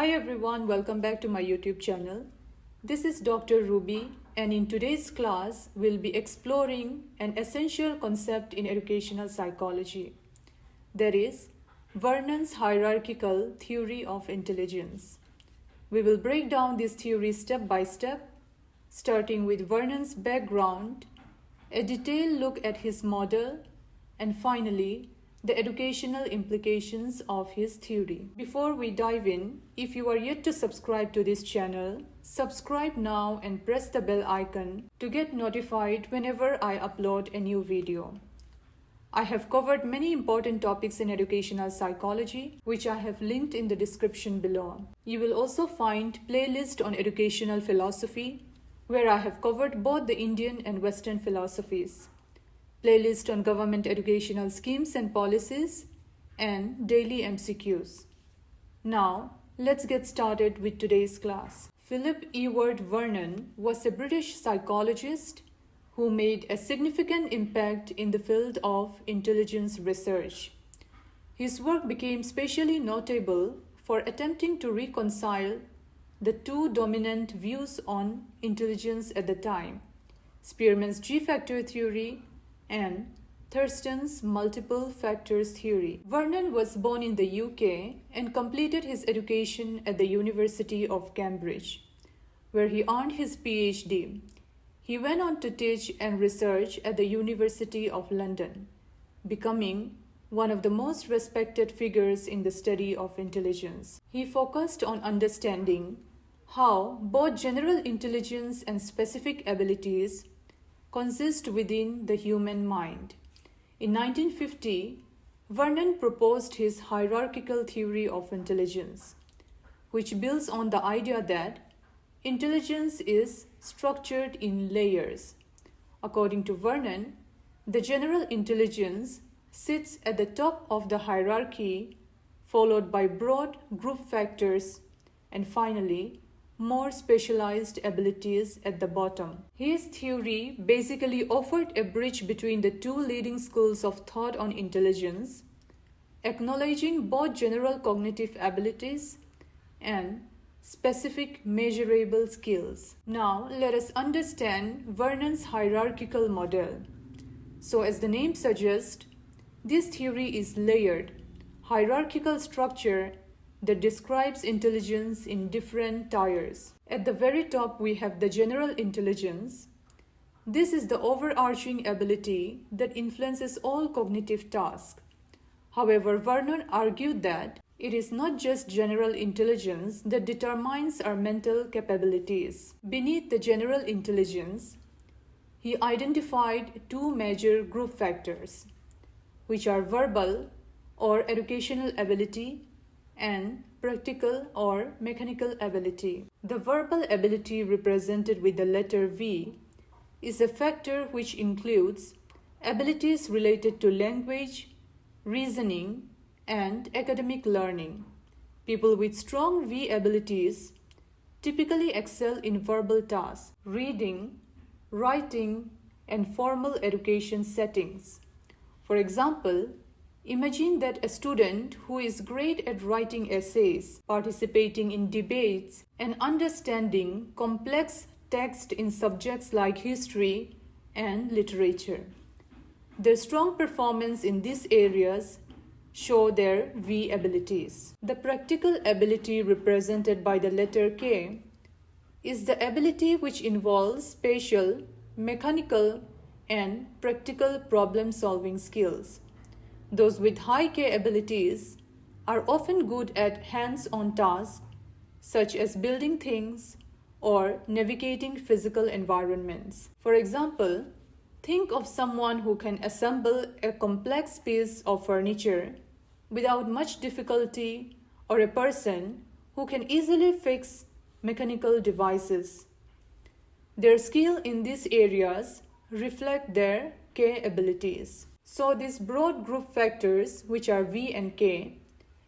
Hi everyone, welcome back to my YouTube channel. This is Dr. Ruby, and in today's class we'll be exploring an essential concept in educational psychology. That is, Vernon's hierarchical theory of intelligence. We will break down this theory step by step, starting with Vernon's background, a detailed look at his model, and finally, the educational implications of his theory. Before we dive in, if you are yet to subscribe to this channel, subscribe now and press the bell icon to get notified whenever I upload a new video. I have covered many important topics in educational psychology, which I have linked in the description below. You will also find playlist on educational philosophy, where I have covered both the Indian and Western philosophies, playlist on government educational schemes and policies, and daily MCQs. Now, let's get started with today's class. Philip Ewart Vernon was a British psychologist who made a significant impact in the field of intelligence research. His work became especially notable for attempting to reconcile the two dominant views on intelligence at the time, Spearman's G-factor theory and Thurston's multiple factors theory. Vernon was born in the UK and completed his education at the University of Cambridge, where he earned his PhD. He went on to teach and research at the University of London, becoming one of the most respected figures in the study of intelligence. He focused on understanding how both general intelligence and specific abilities consist within the human mind. In 1950, Vernon proposed his hierarchical theory of intelligence, which builds on the idea that intelligence is structured in layers. According to Vernon, the general intelligence sits at the top of the hierarchy, followed by broad group factors, and finally, more specialized abilities at the bottom. His theory basically offered a bridge between the two leading schools of thought on intelligence, acknowledging both general cognitive abilities and specific measurable skills. Now, let us understand Vernon's hierarchical model. So, as the name suggests, this theory is layered, hierarchical structure that describes intelligence in different tiers. At the very top, we have the general intelligence. This is the overarching ability that influences all cognitive tasks. However, Vernon argued that it is not just general intelligence that determines our mental capabilities. Beneath the general intelligence, he identified two major group factors, which are verbal or educational ability and practical or mechanical ability. The verbal ability, represented with the letter V, is a factor which includes abilities related to language, reasoning, and academic learning. People with strong V abilities typically excel in verbal tasks, reading, writing, and formal education settings. For example, imagine that a student who is great at writing essays, participating in debates, and understanding complex text in subjects like history and literature. Their strong performance in these areas show their V abilities. The practical ability, represented by the letter K, is the ability which involves spatial, mechanical, and practical problem-solving skills. Those with high K abilities are often good at hands-on tasks, such as building things or navigating physical environments. For example, think of someone who can assemble a complex piece of furniture without much difficulty, or a person who can easily fix mechanical devices. Their skill in these areas reflect their K abilities. So these broad group factors, which are V and K,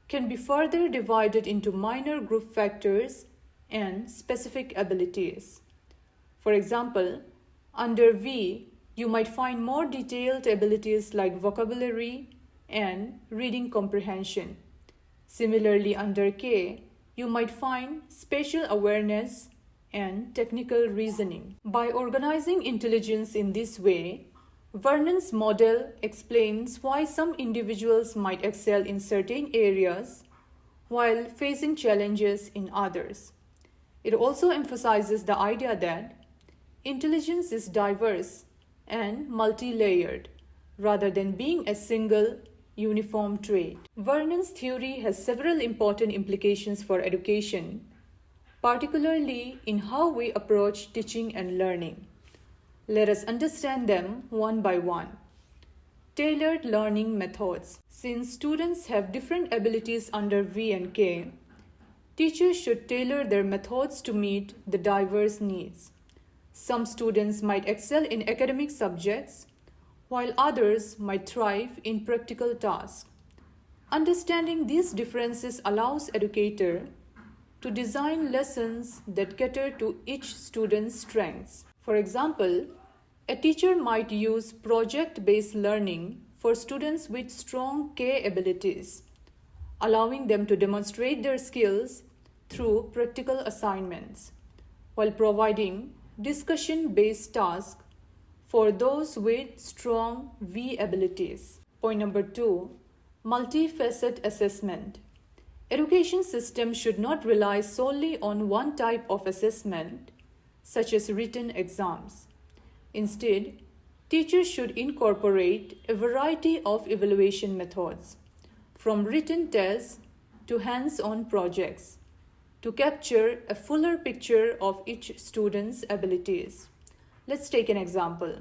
can be further divided into minor group factors and specific abilities. For example, under V, you might find more detailed abilities like vocabulary and reading comprehension. Similarly, under K, you might find spatial awareness and technical reasoning. By organizing intelligence in this way, Vernon's model explains why some individuals might excel in certain areas while facing challenges in others. It also emphasizes the idea that intelligence is diverse and multi-layered rather than being a single uniform trait. Vernon's theory has several important implications for education, particularly in how we approach teaching and learning. Let us understand them one by one. Tailored learning methods. Since students have different abilities under V and K, teachers should tailor their methods to meet the diverse needs. Some students might excel in academic subjects, while others might thrive in practical tasks. Understanding these differences allows educators to design lessons that cater to each student's strengths. For example, a teacher might use project-based learning for students with strong K abilities, allowing them to demonstrate their skills through practical assignments, while providing discussion-based tasks for those with strong V abilities. Point number 2, multifaceted assessment. Education systems should not rely solely on one type of assessment, such as written exams. Instead, teachers should incorporate a variety of evaluation methods, from written tests to hands-on projects, to capture a fuller picture of each student's abilities. Let's take an example.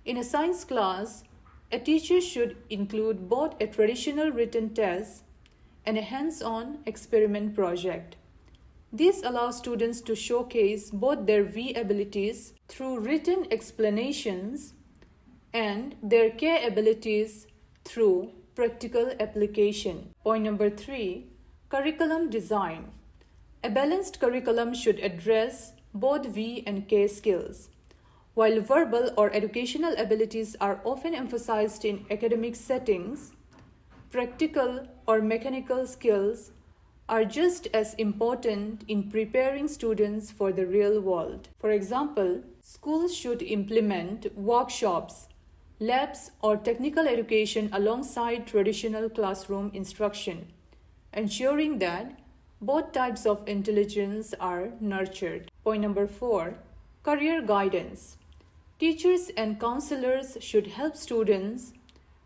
In a science class, a teacher should include both a traditional written test and a hands-on experiment project. This allows students to showcase both their V abilities through written explanations and their K abilities through practical application. Point number 3, curriculum design. A balanced curriculum should address both V and K skills. While verbal or educational abilities are often emphasized in academic settings, practical or mechanical skills are just as important in preparing students for the real world. For example, schools should implement workshops, labs, or technical education alongside traditional classroom instruction, ensuring that both types of intelligence are nurtured. Point number 4, career guidance. Teachers and counselors should help students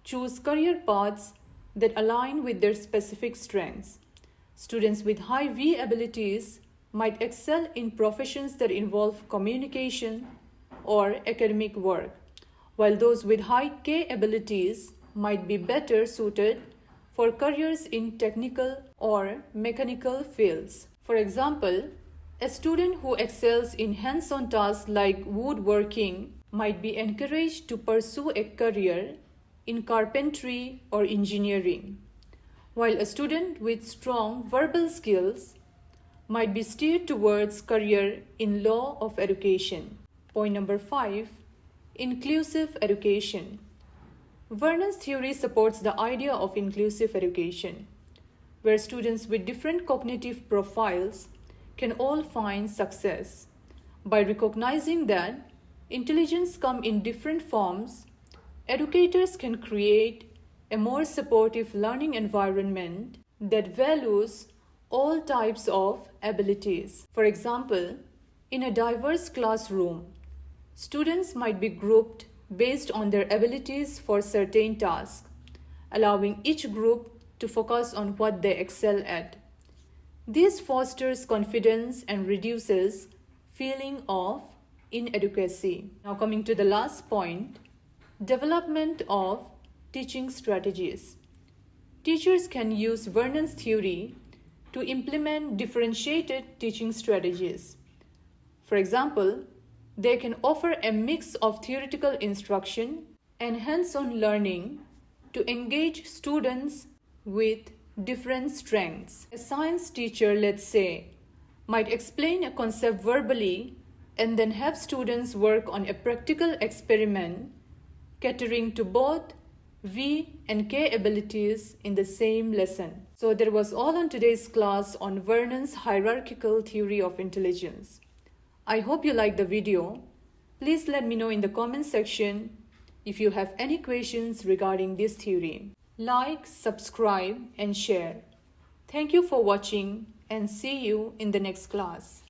choose career paths that align with their specific strengths. Students with high V abilities might excel in professions that involve communication or academic work, while those with high K abilities might be better suited for careers in technical or mechanical fields. For example, a student who excels in hands-on tasks like woodworking might be encouraged to pursue a career in carpentry or engineering, while a student with strong verbal skills might be steered towards career in law of education. Point number 5, inclusive education. Vernon's theory supports the idea of inclusive education, where students with different cognitive profiles can all find success. By recognizing that intelligence comes in different forms, educators can create a more supportive learning environment that values all types of abilities. For example, in a diverse classroom, students might be grouped based on their abilities for certain tasks, allowing each group to focus on what they excel at. This fosters confidence and reduces feeling of inadequacy. Now coming to the last point, development of teaching strategies. Teachers can use Vernon's theory to implement differentiated teaching strategies. For example, they can offer a mix of theoretical instruction and hands-on learning to engage students with different strengths. A science teacher, let's say, might explain a concept verbally and then have students work on a practical experiment catering to both V and K abilities in the same lesson. So that was all on today's class on Vernon's hierarchical theory of intelligence. I hope you liked the video. Please let me know in the comment section if you have any questions regarding this theory. Like, subscribe and share. Thank you for watching and see you in the next class.